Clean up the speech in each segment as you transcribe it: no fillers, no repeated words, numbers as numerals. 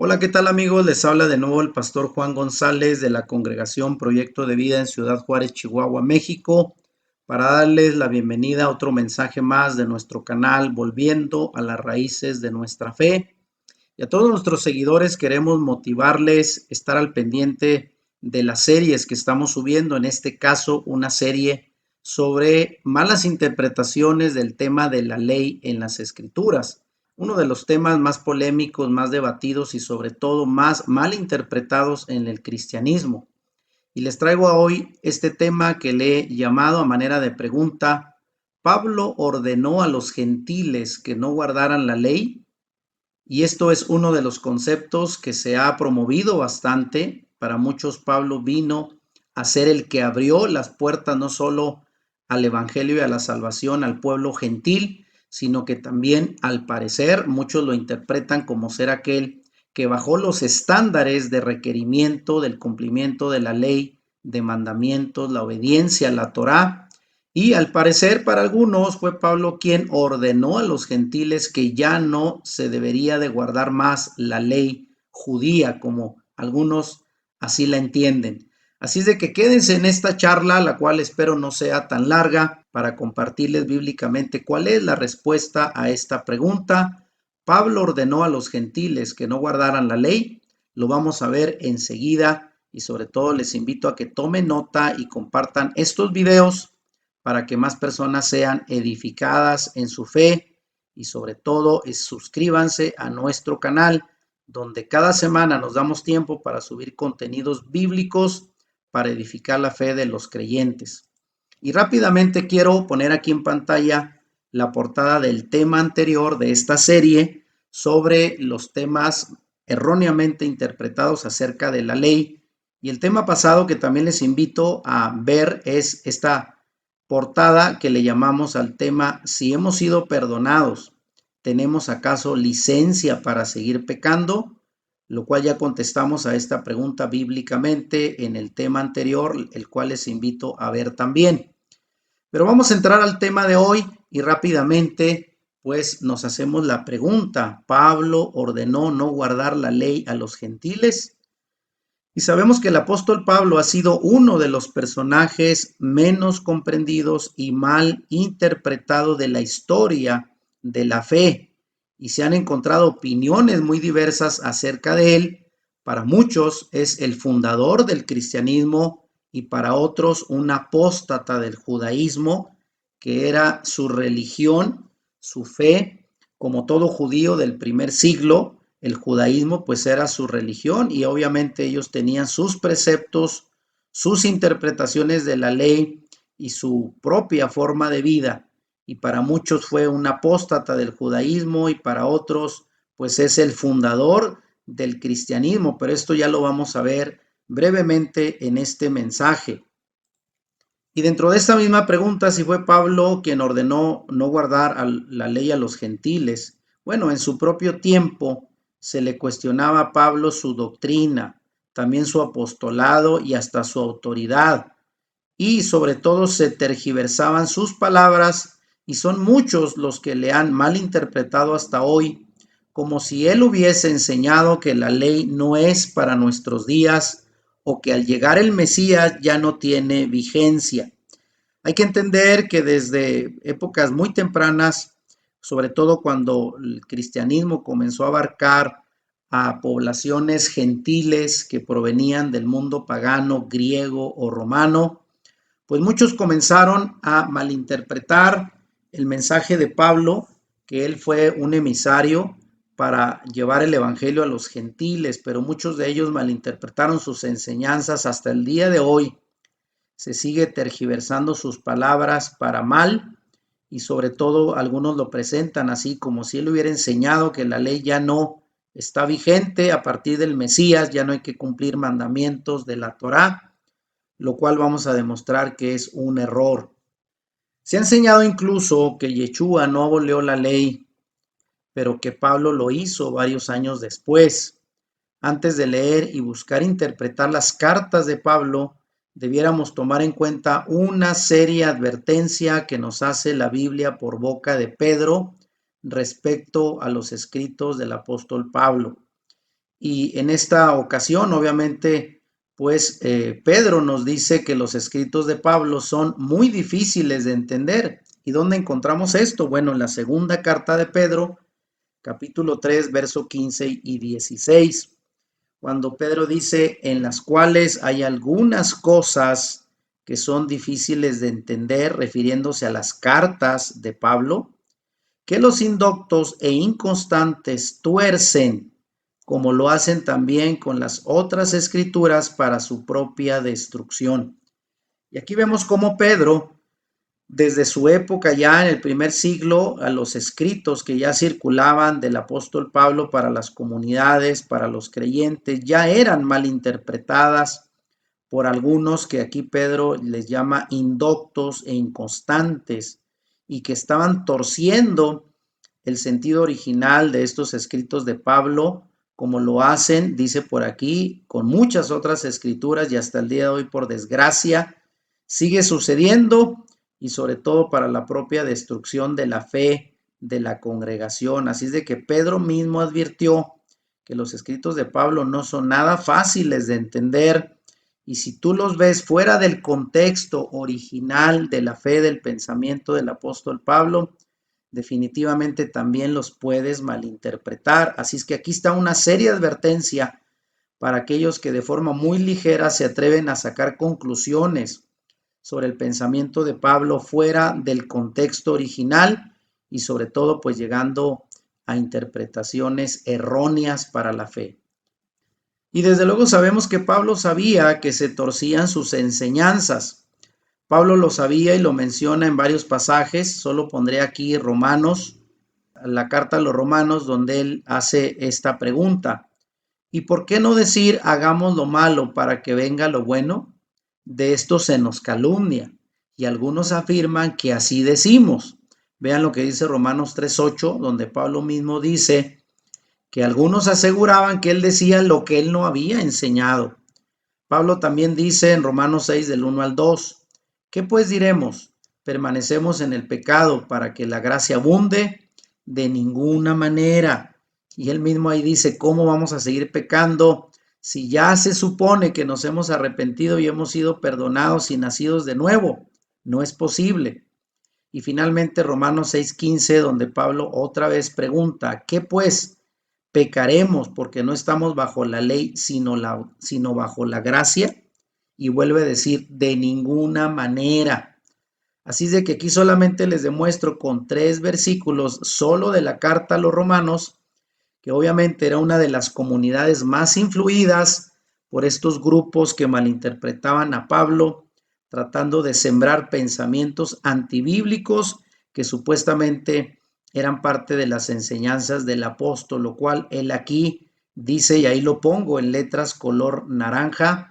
Hola, ¿qué tal amigos? Les habla de nuevo el pastor Juan González de la Congregación Proyecto de Vida en Ciudad Juárez, Chihuahua, México, para darles la bienvenida a otro mensaje más de nuestro canal Volviendo a las Raíces de Nuestra Fe. Y a todos nuestros seguidores queremos motivarles a estar al pendiente de las series que estamos subiendo, en este caso una serie sobre malas interpretaciones del tema de la ley en las Escrituras, uno de los temas más polémicos, más debatidos y sobre todo más mal interpretados en el cristianismo. Y les traigo a hoy este tema que le he llamado a manera de pregunta: ¿Pablo ordenó a los gentiles que no guardaran la ley? Y esto es uno de los conceptos que se ha promovido bastante. Para muchos, Pablo vino a ser el que abrió las puertas no solo al evangelio y a la salvación al pueblo gentil, sino que también, al parecer, muchos lo interpretan como ser aquel que bajó los estándares de requerimiento del cumplimiento de la ley, de mandamientos, la obediencia a la Torá. Y al parecer para algunos fue Pablo quien ordenó a los gentiles que ya no se debería de guardar más la ley judía, como algunos así la entienden. Así es de que quédense en esta charla, la cual espero no sea tan larga, para compartirles bíblicamente cuál es la respuesta a esta pregunta. ¿Pablo ordenó a los gentiles que no guardaran la ley? Lo vamos a ver enseguida, y sobre todo les invito a que tomen nota y compartan estos videos para que más personas sean edificadas en su fe, y sobre todo suscríbanse a nuestro canal, donde cada semana nos damos tiempo para subir contenidos bíblicos para edificar la fe de los creyentes. Y rápidamente quiero poner aquí en pantalla la portada del tema anterior de esta serie sobre los temas erróneamente interpretados acerca de la ley. Y el tema pasado que también les invito a ver es esta portada que le llamamos al tema: si hemos sido perdonados, ¿tenemos acaso licencia para seguir pecando? Lo cual ya contestamos a esta pregunta bíblicamente en el tema anterior, el cual les invito a ver también. Pero vamos a entrar al tema de hoy y rápidamente pues nos hacemos la pregunta: ¿Pablo ordenó no guardar la ley a los gentiles? Y sabemos que el apóstol Pablo ha sido uno de los personajes menos comprendidos y mal interpretados de la historia de la fe, y se han encontrado opiniones muy diversas acerca de él. Para muchos es el fundador del cristianismo, y para otros un apóstata del judaísmo, que era su religión, su fe. Como todo judío del primer siglo, el judaísmo pues era su religión, y obviamente ellos tenían sus preceptos, sus interpretaciones de la ley y su propia forma de vida. Y para muchos fue un apóstata del judaísmo, y para otros pues es el fundador del cristianismo, pero esto ya lo vamos a ver brevemente en este mensaje. Y dentro de esta misma pregunta, si fue Pablo quien ordenó no guardar la ley a los gentiles, bueno, en su propio tiempo se le cuestionaba a Pablo su doctrina, también su apostolado y hasta su autoridad. Y sobre todo se tergiversaban sus palabras, y son muchos los que le han malinterpretado hasta hoy, como si él hubiese enseñado que la ley no es para nuestros días, o que al llegar el Mesías ya no tiene vigencia. Hay que entender que desde épocas muy tempranas, sobre todo cuando el cristianismo comenzó a abarcar a poblaciones gentiles que provenían del mundo pagano, griego o romano, pues muchos comenzaron a malinterpretar el mensaje de Pablo, que él fue un emisario para llevar el evangelio a los gentiles, pero muchos de ellos malinterpretaron sus enseñanzas. Hasta el día de hoy se sigue tergiversando sus palabras para mal, y sobre todo algunos lo presentan así como si él hubiera enseñado que la ley ya no está vigente a partir del Mesías, ya no hay que cumplir mandamientos de la Torá, lo cual vamos a demostrar que es un error. Se ha enseñado incluso que Yeshua no abolió la ley, pero que Pablo lo hizo varios años después. Antes de leer y buscar interpretar las cartas de Pablo, debiéramos tomar en cuenta una seria advertencia que nos hace la Biblia por boca de Pedro respecto a los escritos del apóstol Pablo. Y en esta ocasión, obviamente, pues Pedro nos dice que los escritos de Pablo son muy difíciles de entender. ¿Y dónde encontramos esto? Bueno, en la segunda carta de Pedro, capítulo 3, verso 15 y 16, cuando Pedro dice, en las cuales hay algunas cosas que son difíciles de entender, refiriéndose a las cartas de Pablo, que los indoctos e inconstantes tuercen, como lo hacen también con las otras escrituras para su propia destrucción. Y aquí vemos cómo Pedro, desde su época ya en el primer siglo, a los escritos que ya circulaban del apóstol Pablo para las comunidades, para los creyentes, ya eran malinterpretadas por algunos que aquí Pedro les llama indoctos e inconstantes y que estaban torciendo el sentido original de estos escritos de Pablo, como lo hacen, dice por aquí, con muchas otras escrituras y hasta el día de hoy, por desgracia, sigue sucediendo y sobre todo para la propia destrucción de la fe de la congregación. Así es de que Pedro mismo advirtió que los escritos de Pablo no son nada fáciles de entender y si tú los ves fuera del contexto original de la fe del pensamiento del apóstol Pablo, definitivamente también los puedes malinterpretar. Así es que aquí está una seria advertencia para aquellos que de forma muy ligera se atreven a sacar conclusiones sobre el pensamiento de Pablo fuera del contexto original y sobre todo pues llegando a interpretaciones erróneas para la fe. Y desde luego sabemos que Pablo sabía que se torcían sus enseñanzas. Pablo lo sabía y lo menciona en varios pasajes. Solo pondré aquí Romanos, la carta a los Romanos, donde él hace esta pregunta. ¿Y por qué no decir hagamos lo malo para que venga lo bueno? De esto se nos calumnia. Y algunos afirman que así decimos. Vean lo que dice Romanos 3:8, donde Pablo mismo dice que algunos aseguraban que él decía lo que él no había enseñado. Pablo también dice en Romanos 6 del 1 al 2, ¿qué pues diremos? ¿Permanecemos en el pecado para que la gracia abunde? De ninguna manera. Y él mismo ahí dice, ¿cómo vamos a seguir pecando si ya se supone que nos hemos arrepentido y hemos sido perdonados y nacidos de nuevo? No es posible. Y finalmente Romanos 6:15, donde Pablo otra vez pregunta, ¿qué pues? ¿Pecaremos porque no estamos bajo la ley, sino bajo la gracia? Y vuelve a decir, de ninguna manera. Así es de que aquí solamente les demuestro con 3 versículos solo de la carta a los romanos, que obviamente era una de las comunidades más influidas por estos grupos que malinterpretaban a Pablo, tratando de sembrar pensamientos antibíblicos que supuestamente eran parte de las enseñanzas del apóstol, lo cual él aquí dice, y ahí lo pongo en letras color naranja,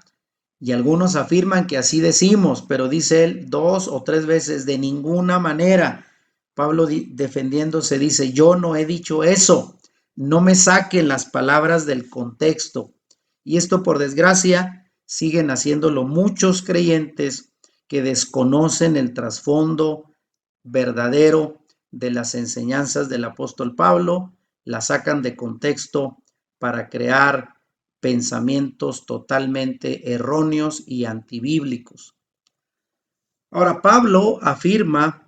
y algunos afirman que así decimos, pero dice él 2 o 3 veces, de ninguna manera. Pablo defendiéndose dice, yo no he dicho eso, no me saquen las palabras del contexto. Y esto, por desgracia, siguen haciéndolo muchos creyentes que desconocen el trasfondo verdadero de las enseñanzas del apóstol Pablo, las sacan de contexto para crear pensamientos totalmente erróneos y antibíblicos. Ahora, Pablo afirma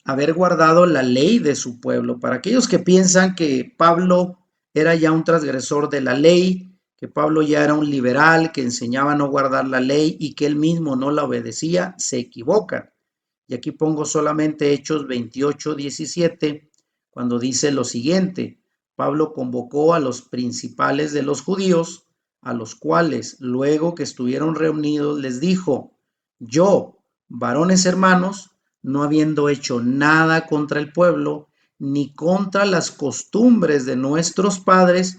haber guardado la ley de su pueblo. Para aquellos que piensan que Pablo era ya un transgresor de la ley, que Pablo ya era un liberal, que enseñaba a no guardar la ley y que él mismo no la obedecía, se equivocan. Y aquí pongo solamente Hechos 28:17, cuando dice lo siguiente, Pablo convocó a los principales de los judíos, a los cuales luego que estuvieron reunidos les dijo, yo, varones hermanos, no habiendo hecho nada contra el pueblo, ni contra las costumbres de nuestros padres,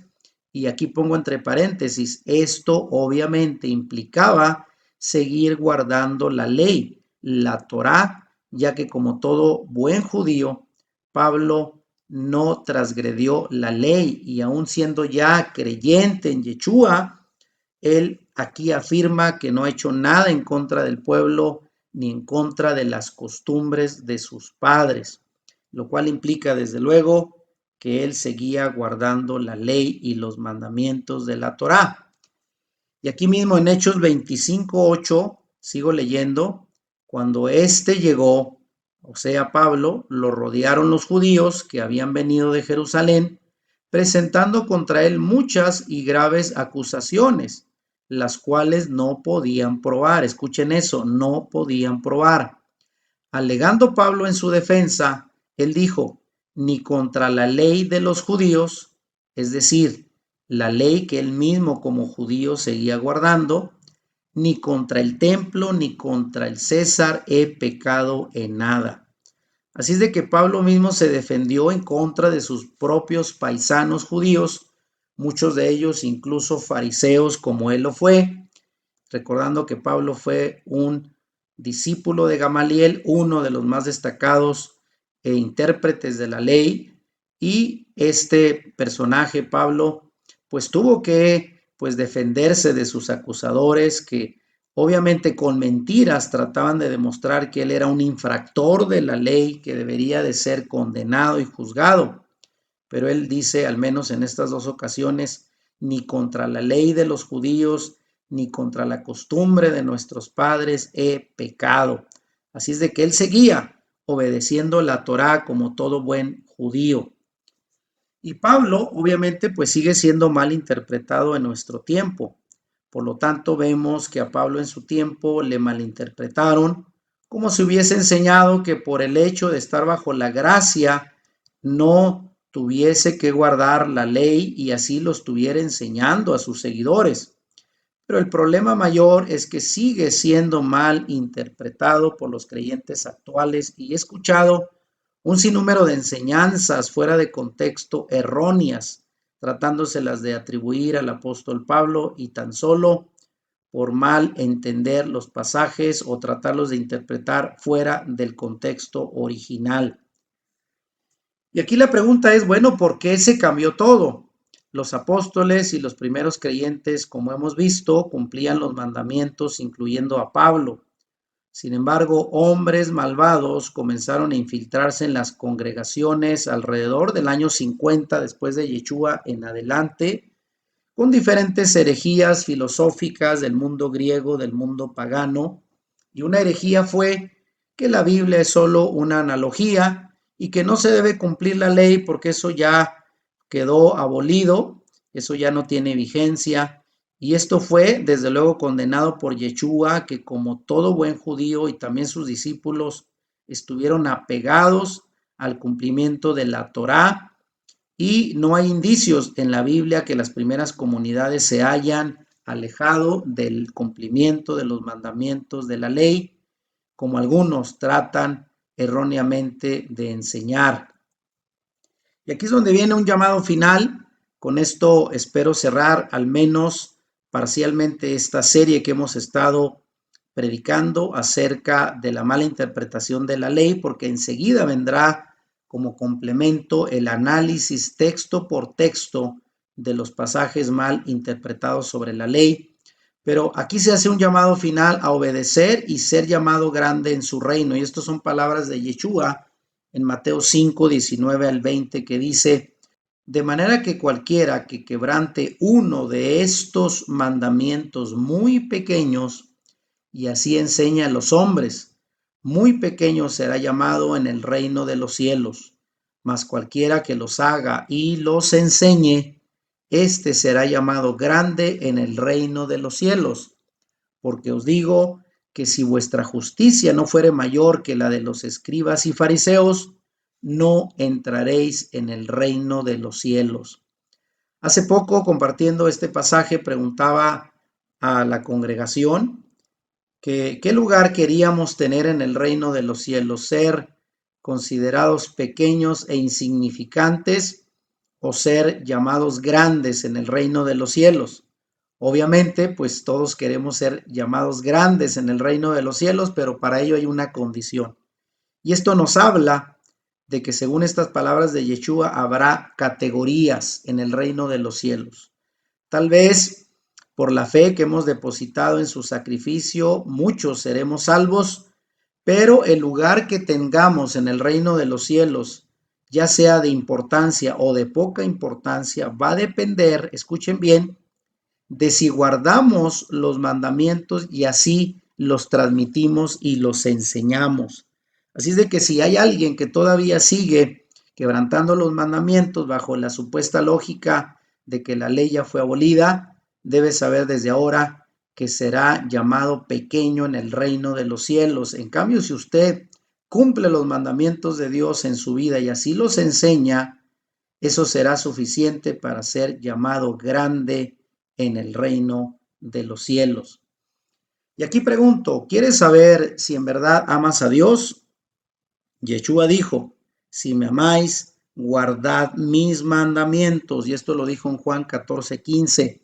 y aquí pongo entre paréntesis, esto obviamente implicaba seguir guardando la ley, la Torá, ya que como todo buen judío, Pablo no transgredió la ley y aún siendo ya creyente en Yeshua, él aquí afirma que no ha hecho nada en contra del pueblo ni en contra de las costumbres de sus padres, lo cual implica desde luego que él seguía guardando la ley y los mandamientos de la Torá. Y aquí mismo en Hechos 25:8, sigo leyendo, cuando éste llegó, o sea Pablo, lo rodearon los judíos que habían venido de Jerusalén, presentando contra él muchas y graves acusaciones, las cuales no podían probar. Escuchen eso, no podían probar. Alegando Pablo en su defensa, él dijo, ni contra la ley de los judíos, es decir, la ley que él mismo como judío seguía guardando, ni contra el templo, ni contra el César he pecado en nada. Así es de que Pablo mismo se defendió en contra de sus propios paisanos judíos, muchos de ellos incluso fariseos como él lo fue, recordando que Pablo fue un discípulo de Gamaliel, uno de los más destacados intérpretes de la ley, y este personaje, Pablo, pues tuvo que defenderse de sus acusadores que obviamente con mentiras trataban de demostrar que él era un infractor de la ley que debería de ser condenado y juzgado. Pero él dice, al menos en estas dos ocasiones, ni contra la ley de los judíos, ni contra la costumbre de nuestros padres he pecado. Así es de que él seguía obedeciendo la Torá como todo buen judío. Y Pablo, obviamente, pues sigue siendo mal interpretado en nuestro tiempo. Por lo tanto, vemos que a Pablo en su tiempo le malinterpretaron, como si hubiese enseñado que por el hecho de estar bajo la gracia no tuviese que guardar la ley y así lo estuviera enseñando a sus seguidores. Pero el problema mayor es que sigue siendo mal interpretado por los creyentes actuales y he escuchado un sinnúmero de enseñanzas fuera de contexto erróneas, tratándoselas de atribuir al apóstol Pablo y tan solo por mal entender los pasajes o tratarlos de interpretar fuera del contexto original. Y aquí la pregunta es, bueno, ¿por qué se cambió todo? Los apóstoles y los primeros creyentes, como hemos visto, cumplían los mandamientos, incluyendo a Pablo. Sin embargo, hombres malvados comenzaron a infiltrarse en las congregaciones alrededor del año 50 después de Yeshua en adelante, con diferentes herejías filosóficas del mundo griego, del mundo pagano. Y una herejía fue que la Biblia es solo una analogía y que no se debe cumplir la ley porque eso ya quedó abolido, eso ya no tiene vigencia. Y esto fue, desde luego, condenado por Yeshua, que como todo buen judío y también sus discípulos estuvieron apegados al cumplimiento de la Torá, y no hay indicios en la Biblia que las primeras comunidades se hayan alejado del cumplimiento de los mandamientos de la ley, como algunos tratan erróneamente de enseñar. Y aquí es donde viene un llamado final. Con esto espero cerrar al menos parcialmente esta serie que hemos estado predicando acerca de la mala interpretación de la ley, porque enseguida vendrá como complemento el análisis texto por texto de los pasajes mal interpretados sobre la ley. Pero aquí se hace un llamado final a obedecer y ser llamado grande en su reino. Y estas son palabras de Yeshua en Mateo 5, 19 al 20, que dice, de manera que cualquiera que quebrante uno de estos mandamientos muy pequeños, y así enseña a los hombres, muy pequeño será llamado en el reino de los cielos, mas cualquiera que los haga y los enseñe, éste será llamado grande en el reino de los cielos. Porque os digo que si vuestra justicia no fuere mayor que la de los escribas y fariseos, no entraréis en el reino de los cielos. Hace poco, compartiendo este pasaje, preguntaba a la congregación que qué lugar queríamos tener en el reino de los cielos, ser considerados pequeños e insignificantes o ser llamados grandes en el reino de los cielos. Obviamente, pues todos queremos ser llamados grandes en el reino de los cielos, pero para ello hay una condición. Y esto nos habla de que según estas palabras de Yeshua habrá categorías en el reino de los cielos. Tal vez por la fe que hemos depositado en su sacrificio, muchos seremos salvos, pero el lugar que tengamos en el reino de los cielos, ya sea de importancia o de poca importancia, va a depender, escuchen bien, de si guardamos los mandamientos y así los transmitimos y los enseñamos. Así es de que si hay alguien que todavía sigue quebrantando los mandamientos bajo la supuesta lógica de que la ley ya fue abolida, debe saber desde ahora que será llamado pequeño en el reino de los cielos. En cambio, si usted cumple los mandamientos de Dios en su vida y así los enseña, eso será suficiente para ser llamado grande en el reino de los cielos. Y aquí pregunto, ¿quieres saber si en verdad amas a Dios? Yeshua dijo, si me amáis, guardad mis mandamientos. Y esto lo dijo en Juan 14:15.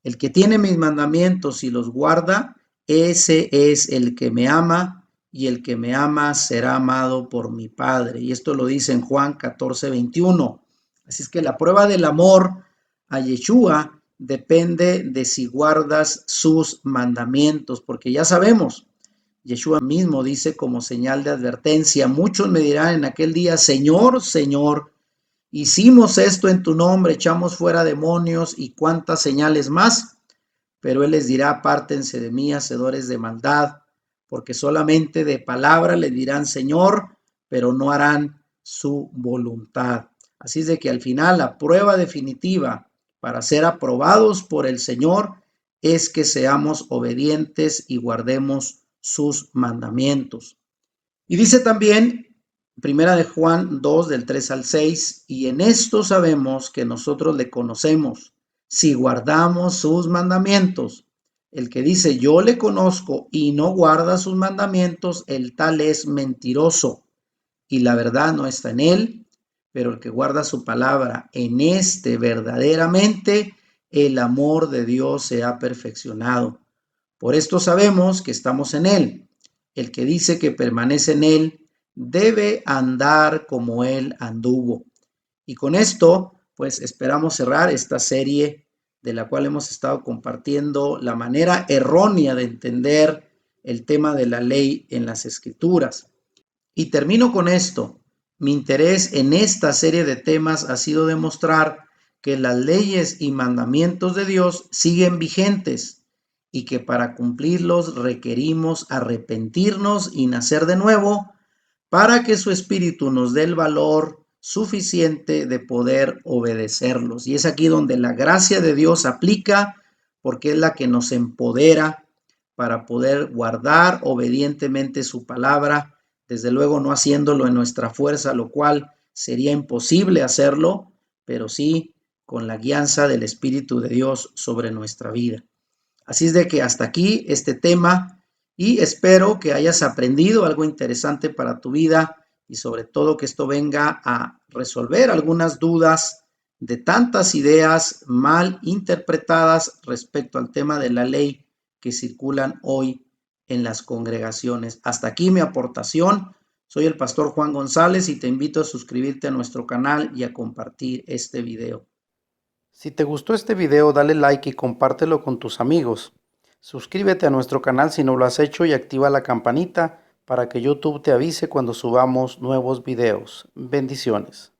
El que tiene mis mandamientos y los guarda, ese es el que me ama, y el que me ama será amado por mi Padre. Y esto lo dice en Juan 14:21. Así es que la prueba del amor a Yeshua depende de si guardas sus mandamientos, porque ya sabemos, Yeshua mismo dice como señal de advertencia, muchos me dirán en aquel día, Señor, Señor, hicimos esto en tu nombre, echamos fuera demonios y cuántas señales más, pero él les dirá, apártense de mí, hacedores de maldad, porque solamente de palabra le dirán Señor, pero no harán su voluntad. Así es de que al final la prueba definitiva para ser aprobados por el Señor es que seamos obedientes y guardemos sus mandamientos. Y dice también, primera de Juan 2, del 3 al 6, y en esto sabemos que nosotros le conocemos, si guardamos sus mandamientos. El que dice yo le conozco y no guarda sus mandamientos, el tal es mentiroso, y la verdad no está en él, pero el que guarda su palabra, en este verdaderamente el amor de Dios se ha perfeccionado. Por esto sabemos que estamos en él. El que dice que permanece en él debe andar como él anduvo. Y con esto, pues esperamos cerrar esta serie de la cual hemos estado compartiendo la manera errónea de entender el tema de la ley en las escrituras. Y termino con esto. Mi interés en esta serie de temas ha sido demostrar que las leyes y mandamientos de Dios siguen vigentes y que para cumplirlos requerimos arrepentirnos y nacer de nuevo para que su espíritu nos dé el valor suficiente de poder obedecerlos. Y es aquí donde la gracia de Dios aplica porque es la que nos empodera para poder guardar obedientemente su palabra, desde luego no haciéndolo en nuestra fuerza, lo cual sería imposible hacerlo, pero sí con la guianza del Espíritu de Dios sobre nuestra vida. Así es de que hasta aquí este tema y espero que hayas aprendido algo interesante para tu vida y sobre todo que esto venga a resolver algunas dudas de tantas ideas mal interpretadas respecto al tema de la ley que circulan hoy en las congregaciones. Hasta aquí mi aportación. Soy el pastor Juan González y te invito a suscribirte a nuestro canal y a compartir este video. Si te gustó este video, dale like y compártelo con tus amigos. Suscríbete a nuestro canal si no lo has hecho y activa la campanita para que YouTube te avise cuando subamos nuevos videos. Bendiciones.